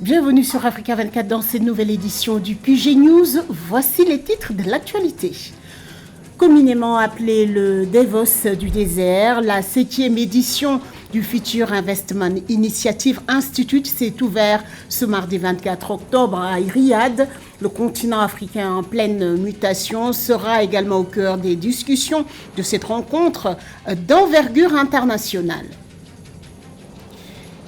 Bienvenue sur Africa 24 dans cette nouvelle édition du QG News. Voici les titres de l'actualité. Communément appelé le Davos du désert, la 7e édition du Future Investment Initiative Institute s'est ouverte ce mardi 24 octobre à Riyad. Le continent africain en pleine mutation sera également au cœur des discussions de cette rencontre d'envergure internationale.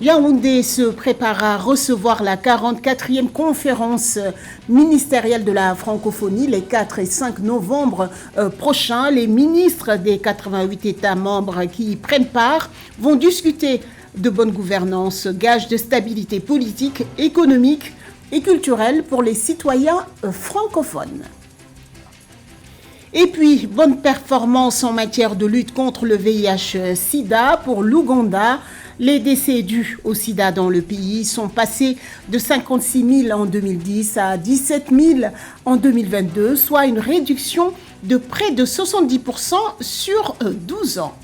Yaoundé se prépare à recevoir la 44e conférence ministérielle de la francophonie les 4 et 5 novembre prochains. Les ministres des 88 États membres qui y prennent part vont discuter de bonne gouvernance, gage de stabilité politique, économique et culturelle pour les citoyens francophones. Et puis, bonne performance en matière de lutte contre le VIH-Sida pour l'Ouganda. Les décès dus au sida dans le pays sont passés de 56 000 en 2010 à 17 000 en 2022, soit une réduction de près de 70% sur 12 ans.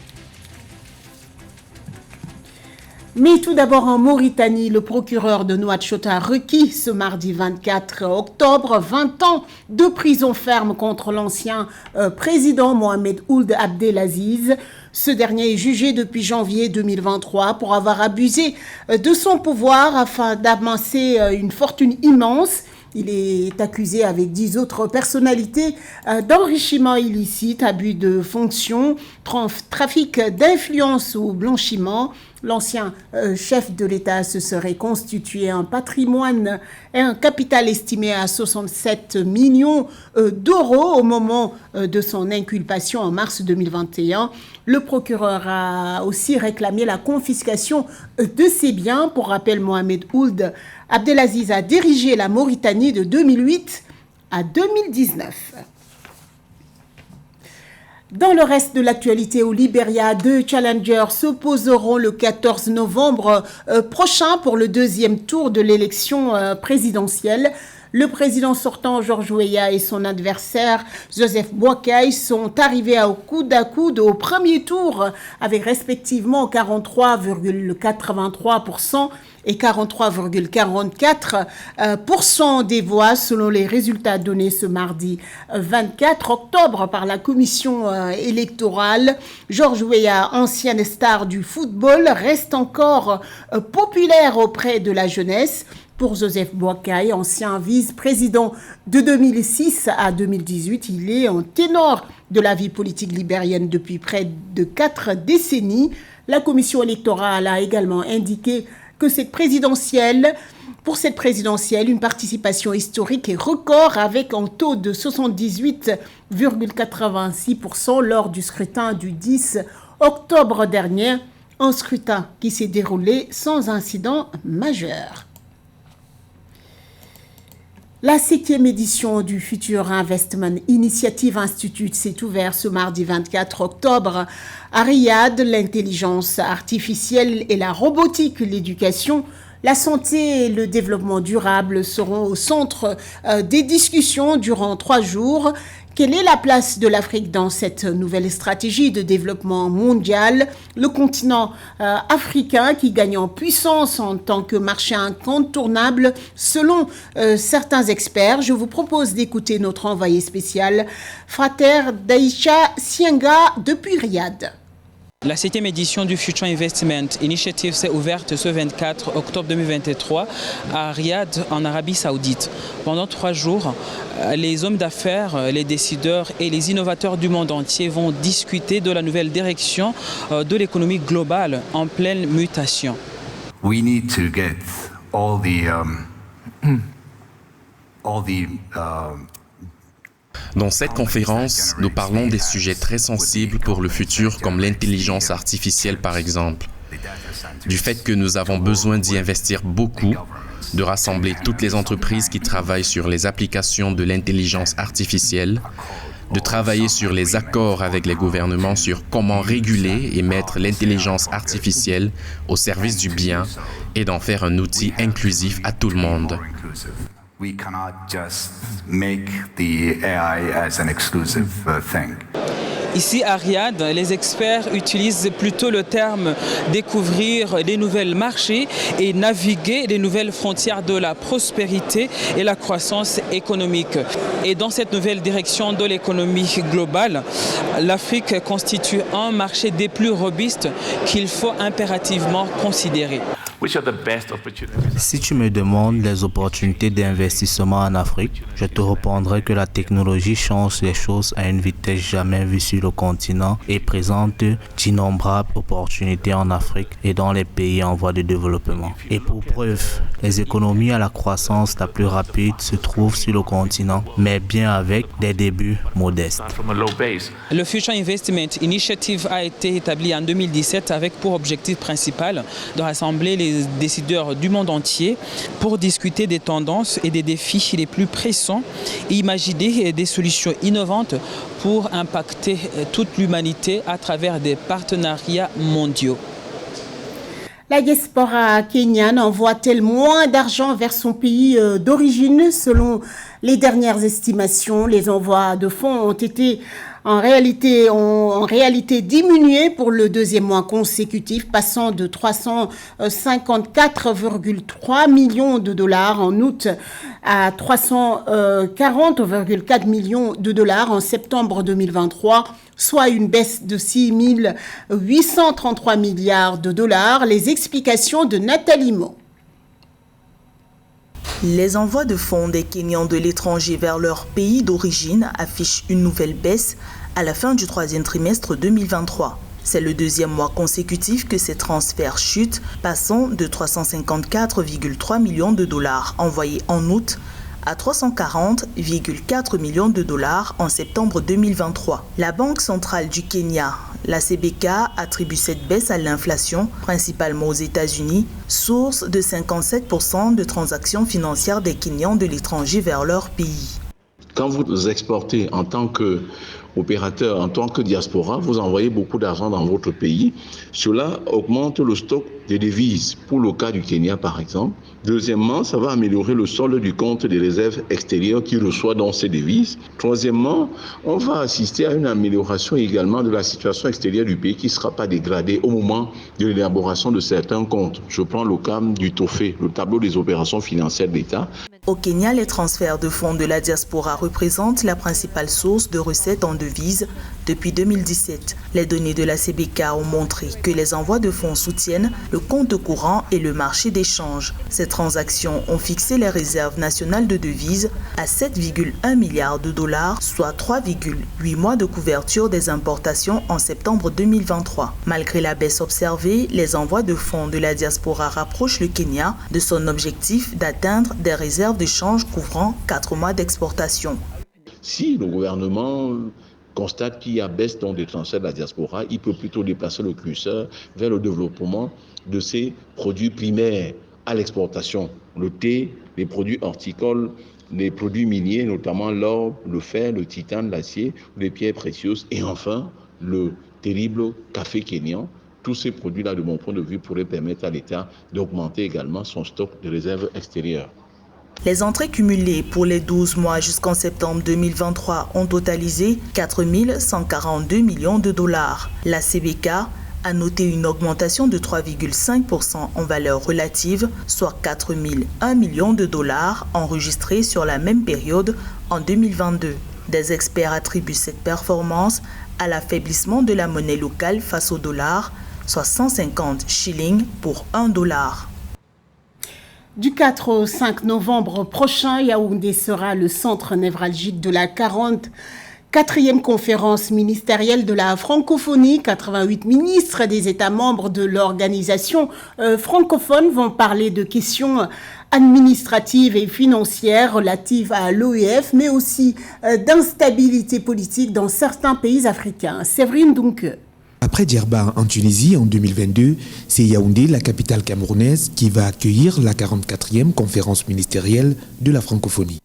Mais tout d'abord en Mauritanie, le procureur de Nouakchott a requis ce mardi 24 octobre 20 ans de prison ferme contre l'ancien président Mohamed Ould Abdelaziz. Ce dernier est jugé depuis janvier 2023 pour avoir abusé de son pouvoir afin d'amasser une fortune immense. Il est accusé avec 10 autres personnalités d'enrichissement illicite, abus de fonction, trafic d'influence ou blanchiment. L'ancien chef de l'État se serait constitué un patrimoine et un capital estimé à 67 millions d'euros au moment de son inculpation en mars 2021. Le procureur a aussi réclamé la confiscation de ses biens. Pour rappel, Mohamed Ould Abdelaziz a dirigé la Mauritanie de 2008 à 2019. Dans le reste de l'actualité, au Libéria, 2 challengers s'opposeront le 14 novembre prochain pour le deuxième tour de l'élection présidentielle. Le président sortant George Weah et son adversaire Joseph Boakai sont arrivés au coude à coude au premier tour avec respectivement 43,83% et 43,44% des voix selon les résultats donnés ce mardi 24 octobre par la commission électorale. George Weah, ancienne star du football, reste encore populaire auprès de la jeunesse. Pour Joseph Boakai, ancien vice-président de 2006 à 2018, il est un ténor de la vie politique libérienne depuis près de 4 décennies. La commission électorale a également indiqué que pour cette présidentielle, une participation historique et record avec un taux de 78,86% lors du scrutin du 10 octobre dernier, un scrutin qui s'est déroulé sans incident majeur. La 7e édition du Future Investment Initiative Institute s'est ouverte ce mardi 24 octobre à Riyad. L'intelligence artificielle et la robotique, l'éducation, la santé et le développement durable seront au centre des discussions durant 3 jours. Quelle est la place de l'Afrique dans cette nouvelle stratégie de développement mondial? Le continent africain qui gagne en puissance en tant que marché incontournable selon certains experts. Je vous propose d'écouter notre envoyé spécial, Frater Daïcha Sienga depuis Riyad. La 7e édition du Future Investment Initiative s'est ouverte ce 24 octobre 2023 à Riyad, en Arabie Saoudite. Pendant 3 jours, les hommes d'affaires, les décideurs et les innovateurs du monde entier vont discuter de la nouvelle direction de l'économie globale en pleine mutation. We need to get all the Dans cette conférence, nous parlons des sujets très sensibles pour le futur comme l'intelligence artificielle par exemple. Du fait que nous avons besoin d'y investir beaucoup, de rassembler toutes les entreprises qui travaillent sur les applications de l'intelligence artificielle, de travailler sur les accords avec les gouvernements sur comment réguler et mettre l'intelligence artificielle au service du bien et d'en faire un outil inclusif à tout le monde. We cannot just make the AI as an exclusive thing. Ici à Riyad, les experts utilisent plutôt le terme découvrir des nouveaux marchés et naviguer les nouvelles frontières de la prospérité et la croissance économique. Et dans cette nouvelle direction de l'économie globale, l'Afrique constitue un marché des plus robustes qu'il faut impérativement considérer. Si tu me demandes les opportunités d'investissement en Afrique, je te répondrai que la technologie change les choses à une vitesse jamais vue sur le continent et présente d'innombrables opportunités en Afrique et dans les pays en voie de développement. Et pour preuve, les économies à la croissance la plus rapide se trouvent sur le continent, mais bien avec des débuts modestes. Le Future Investment Initiative a été établi en 2017 avec pour objectif principal de rassembler les décideurs du monde entier pour discuter des tendances et des défis les plus pressants et imaginer des solutions innovantes pour impacter toute l'humanité à travers des partenariats mondiaux. La diaspora kenyane envoie-t-elle moins d'argent vers son pays d'origine? Selon les dernières estimations, les envois de fonds ont été en réalité diminués pour le deuxième mois consécutif, passant de 354,3 millions de dollars en août à 340,4 millions de dollars en septembre 2023, soit une baisse de 6 833 milliards de dollars. Les explications de Nathalie Mo. Les envois de fonds des Kenyans de l'étranger vers leur pays d'origine affichent une nouvelle baisse à la fin du troisième trimestre 2023. C'est le deuxième mois consécutif que ces transferts chutent, passant de 354,3 millions de dollars envoyés en août à 340,4 millions de dollars en septembre 2023. La Banque centrale du Kenya, la CBK, attribue cette baisse à l'inflation, principalement aux États-Unis, source de 57% de transactions financières des Kenyans de l'étranger vers leur pays. Quand vous exportez en tant qu'opérateur, en tant que diaspora, vous envoyez beaucoup d'argent dans votre pays. Cela augmente le stock des devises, pour le cas du Kenya par exemple. Deuxièmement, ça va améliorer le solde du compte des réserves extérieures qui reçoit dans ces devises. Troisièmement, on va assister à une amélioration également de la situation extérieure du pays qui ne sera pas dégradée au moment de l'élaboration de certains comptes. Je prends le cas du TOFE, le tableau des opérations financières de l'État. Au Kenya, les transferts de fonds de la diaspora représentent la principale source de recettes en devises depuis 2017. Les données de la CBK ont montré que les envois de fonds soutiennent le compte courant et le marché d'échange. Ces transactions ont fixé les réserves nationales de devises à 7,1 milliards de dollars, soit 3,8 mois de couverture des importations en septembre 2023. Malgré la baisse observée, les envois de fonds de la diaspora rapprochent le Kenya de son objectif d'atteindre des réserves d'échange couvrant 4 mois d'exportation. Si le gouvernement constate qu'il y a baisse dans des transferts de la diaspora, il peut plutôt déplacer le curseur vers le développement de ces produits primaires à l'exportation. Le thé, les produits horticoles, les produits miniers, notamment l'or, le fer, le titane, l'acier, les pierres précieuses et enfin le terrible café kényan. Tous ces produits-là, de mon point de vue, pourraient permettre à l'État d'augmenter également son stock de réserves extérieures. Les entrées cumulées pour les 12 mois jusqu'en septembre 2023 ont totalisé 4 142 millions de dollars. La CBK a noté une augmentation de 3,5% en valeur relative, soit 4 001 millions de dollars enregistrés sur la même période en 2022. Des experts attribuent cette performance à l'affaiblissement de la monnaie locale face au dollar, soit 150 shillings pour 1 dollar. Du 4 au 5 novembre prochain, Yaoundé sera le centre névralgique de la 44e conférence ministérielle de la francophonie. 88 ministres des États membres de l'organisation francophone vont parler de questions administratives et financières relatives à l'OEF, mais aussi d'instabilité politique dans certains pays africains. Séverine Dunque. Après Djerba en Tunisie en 2022, c'est Yaoundé, la capitale camerounaise, qui va accueillir la 44e conférence ministérielle de la francophonie.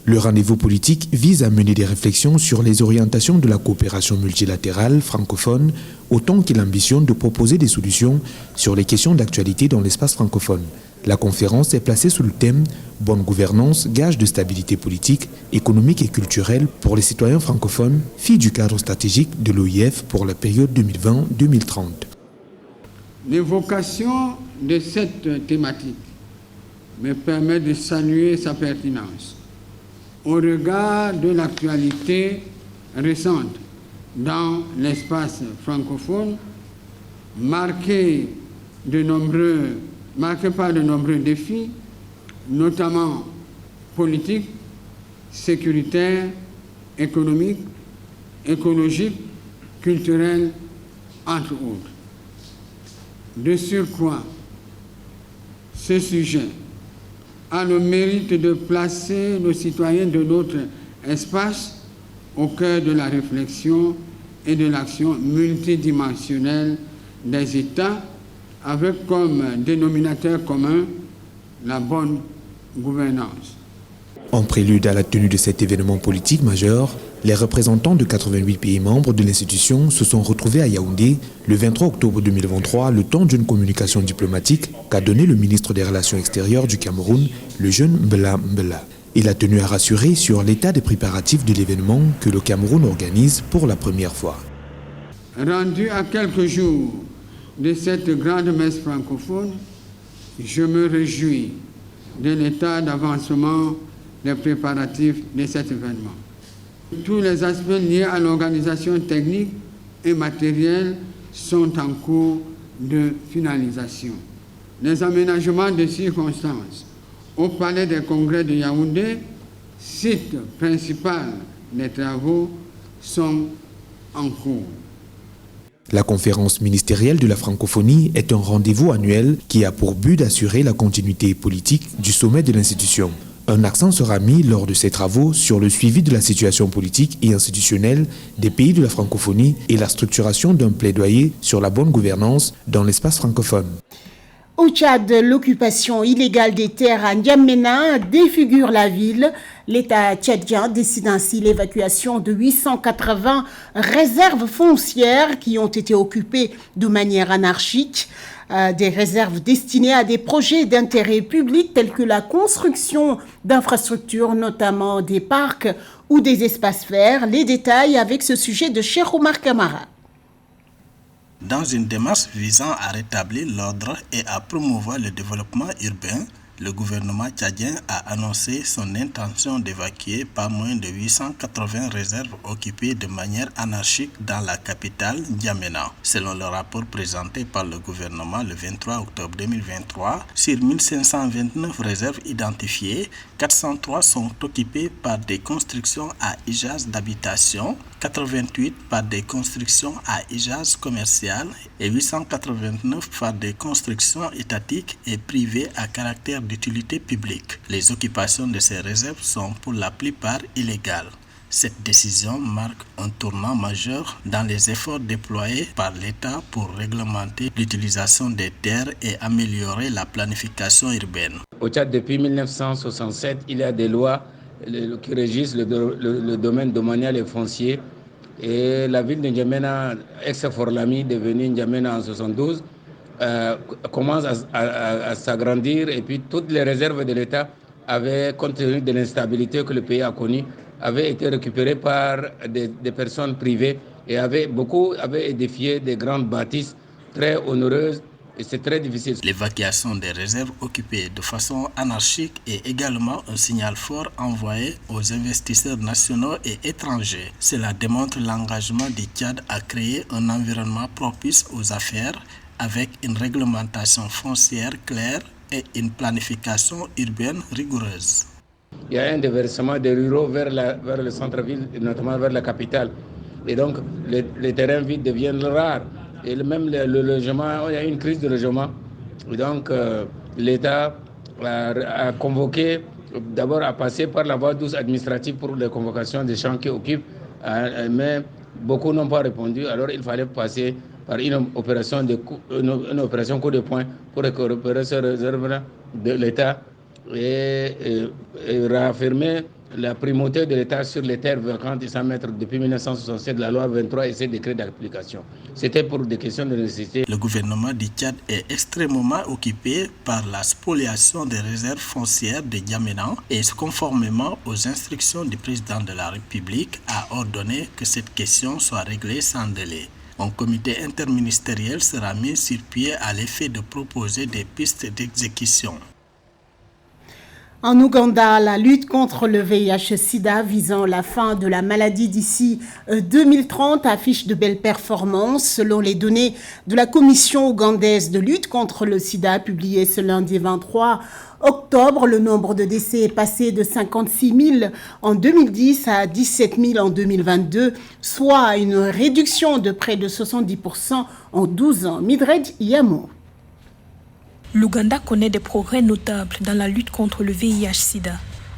Le rendez-vous politique vise à mener des réflexions sur les orientations de la coopération multilatérale francophone, autant qu'il ambitionne de proposer des solutions sur les questions d'actualité dans l'espace francophone. La conférence est placée sous le thème « Bonne gouvernance, gage de stabilité politique, économique et culturelle pour les citoyens francophones, fille du cadre stratégique de l'OIF pour la période 2020-2030. L'évocation de cette thématique me permet de saluer sa pertinence au regard de l'actualité récente dans l'espace francophone, marqué par de nombreux défis, notamment politiques, sécuritaires, économiques, écologiques, culturels, entre autres. De surcroît, ce sujet a le mérite de placer nos citoyens de notre espace au cœur de la réflexion et de l'action multidimensionnelle des États, avec comme dénominateur commun la bonne gouvernance. En prélude à la tenue de cet événement politique majeur, les représentants de 88 pays membres de l'institution se sont retrouvés à Yaoundé le 23 octobre 2023, le temps d'une communication diplomatique qu'a donné le ministre des Relations extérieures du Cameroun, le jeune Mbela Mbela. Il a tenu à rassurer sur l'état des préparatifs de l'événement que le Cameroun organise pour la première fois. Rendu à quelques jours de cette grande messe francophone, je me réjouis de l'état d'avancement des préparatifs de cet événement. Tous les aspects liés à l'organisation technique et matérielle sont en cours de finalisation. Les aménagements de circonstances au Palais des Congrès de Yaoundé, site principal des travaux, sont en cours. La conférence ministérielle de la francophonie est un rendez-vous annuel qui a pour but d'assurer la continuité politique du sommet de l'institution. Un accent sera mis lors de ces travaux sur le suivi de la situation politique et institutionnelle des pays de la francophonie et la structuration d'un plaidoyer sur la bonne gouvernance dans l'espace francophone. Au Tchad, l'occupation illégale des terres à N'Djamena défigure la ville. L'État tchadien décide ainsi l'évacuation de 880 réserves foncières qui ont été occupées de manière anarchique. Des réserves destinées à des projets d'intérêt public tels que la construction d'infrastructures, notamment des parcs ou des espaces verts. Les détails avec ce sujet de Cheikh Omar Kamara. Dans une démarche visant à rétablir l'ordre et à promouvoir le développement urbain, le gouvernement tchadien a annoncé son intention d'évacuer pas moins de 880 réserves occupées de manière anarchique dans la capitale N'Djamena. Selon le rapport présenté par le gouvernement le 23 octobre 2023, sur 1529 réserves identifiées, 403 sont occupées par des constructions à usage d'habitation, 88 par des constructions à usage commercial et 889 par des constructions étatiques et privées à caractère d'utilité publique. Les occupations de ces réserves sont pour la plupart illégales. Cette décision marque un tournant majeur dans les efforts déployés par l'État pour réglementer l'utilisation des terres et améliorer la planification urbaine. Au Tchad, depuis 1967, il y a des lois qui régissent le domaine domanial et foncier. Et la ville de N'Djamena, ex-Forlami, devenue N'Djamena en 72, commence à s'agrandir. Et puis toutes les réserves de l'État avaient, compte tenu de l'instabilité que le pays a connue, avaient été récupérées par des personnes privées et beaucoup avaient édifié des grandes bâtisses très onéreuses. Et c'est très difficile. L'évacuation des réserves occupées de façon anarchique est également un signal fort envoyé aux investisseurs nationaux et étrangers. Cela démontre l'engagement du Tchad à créer un environnement propice aux affaires avec une réglementation foncière claire et une planification urbaine rigoureuse. Il y a un déversement des ruraux vers le centre-ville, notamment vers la capitale. Et donc, les terrains vides deviennent rares. Et même le logement, il y a une crise de logement. Et donc, l'État a convoqué, d'abord a passé par la voie douce administrative pour les convocations des gens qui occupent, mais beaucoup n'ont pas répondu. Alors, il fallait passer par une opération coup de poing pour récupérer ces réserves de l'État et réaffirmer la primauté de l'État sur les terres vacantes et sans mettre depuis 1967 la loi 23 et ses décrets d'application. C'était pour des questions de nécessité. Le gouvernement du Tchad est extrêmement occupé par la spoliation des réserves foncières de N'Djamena et conformément aux instructions du président de la République a ordonné que cette question soit réglée sans délai. Un comité interministériel sera mis sur pied à l'effet de proposer des pistes d'exécution. En Ouganda, la lutte contre le VIH-Sida visant la fin de la maladie d'ici 2030 affiche de belles performances. Selon les données de la Commission ougandaise de lutte contre le sida publiées ce lundi 23 octobre, le nombre de décès est passé de 56 000 en 2010 à 17 000 en 2022, soit une réduction de près de 70% en 12 ans. Midred Yamo. L'Ouganda connaît des progrès notables dans la lutte contre le VIH-Sida.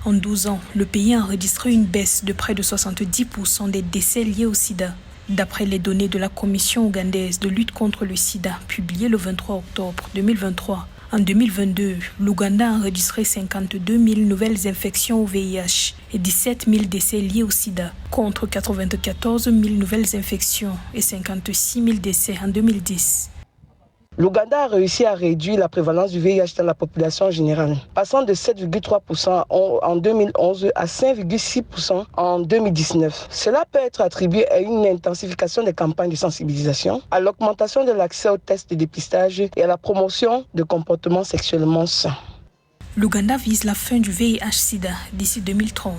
En 12 ans, le pays a enregistré une baisse de près de 70% des décès liés au sida. D'après les données de la Commission ougandaise de lutte contre le sida, publiées le 23 octobre 2023, en 2022, l'Ouganda a enregistré 52 000 nouvelles infections au VIH et 17 000 décès liés au sida, contre 94 000 nouvelles infections et 56 000 décès en 2010. L'Ouganda a réussi à réduire la prévalence du VIH dans la population générale, passant de 7,3% en 2011 à 5,6% en 2019. Cela peut être attribué à une intensification des campagnes de sensibilisation, à l'augmentation de l'accès aux tests de dépistage et à la promotion de comportements sexuellement sains. L'Ouganda vise la fin du VIH-Sida d'ici 2030.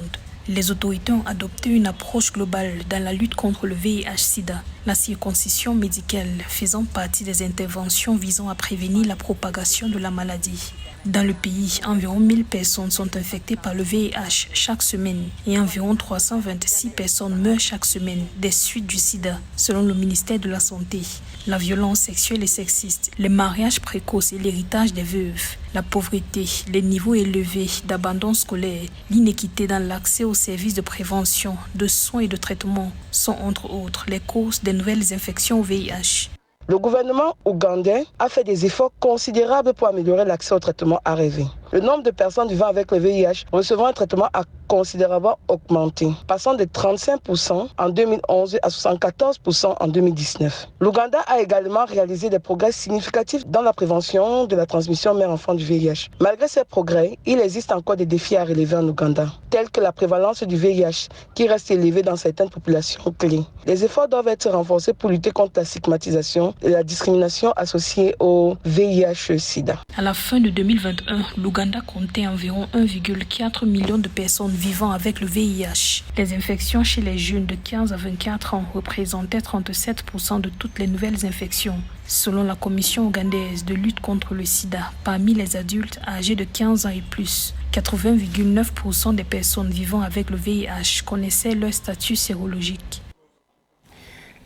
Les autorités ont adopté une approche globale dans la lutte contre le VIH-Sida, la circoncision médicale faisant partie des interventions visant à prévenir la propagation de la maladie. Dans le pays, environ 1000 personnes sont infectées par le VIH chaque semaine et environ 326 personnes meurent chaque semaine des suites du sida, selon le ministère de la Santé. La violence sexuelle et sexiste, les mariages précoces et l'héritage des veuves, la pauvreté, les niveaux élevés d'abandon scolaire, l'inéquité dans l'accès aux services de prévention, de soins et de traitement sont entre autres les causes des nouvelles infections au VIH. Le gouvernement ougandais a fait des efforts considérables pour améliorer l'accès au traitement ARV. Le nombre de personnes vivant avec le VIH recevant un traitement a considérablement augmenté, passant de 35% en 2011 à 74% en 2019. L'Ouganda a également réalisé des progrès significatifs dans la prévention de la transmission mère-enfant du VIH. Malgré ces progrès, il existe encore des défis à relever en Ouganda, tels que la prévalence du VIH qui reste élevée dans certaines populations clés. Les efforts doivent être renforcés pour lutter contre la stigmatisation et la discrimination associée au VIH-Sida. À la fin de 2021, l'Ouganda comptait environ 1,4 million de personnes vivant avec le VIH. Les infections chez les jeunes de 15 à 24 ans représentaient 37% de toutes les nouvelles infections. Selon la Commission ougandaise de lutte contre le sida, parmi les adultes âgés de 15 ans et plus, 80,9% des personnes vivant avec le VIH connaissaient leur statut sérologique.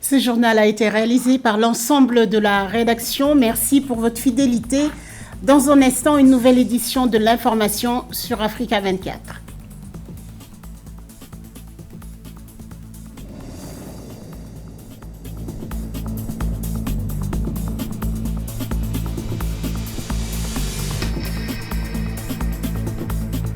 Ce journal a été réalisé par l'ensemble de la rédaction. Merci pour votre fidélité. Dans un instant, une nouvelle édition de l'information sur Africa 24.